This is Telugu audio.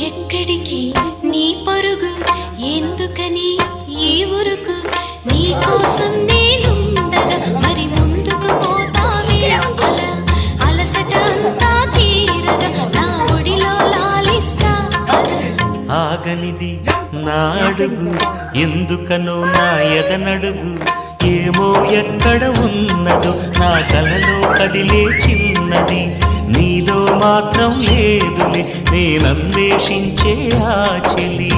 ఎక్కడికి నీ పరుగు ఎందుకని ఈ ఉరుకు నీ కోసం నేనుండగా మరి ముందుకు పోతావే అలా అలసట అంతా తీరగా నా ఒడిలో లాలిస్తా ఆగనిది నా అడుగు ఎందుకనో నా ఎదనడుగు ఏమో ఎక్కడ ఉన్నదో నా కలలో కదిలే చిన్నది నీలో మాత్రం లేదులే నేనన్వేషించే ఆ చెలి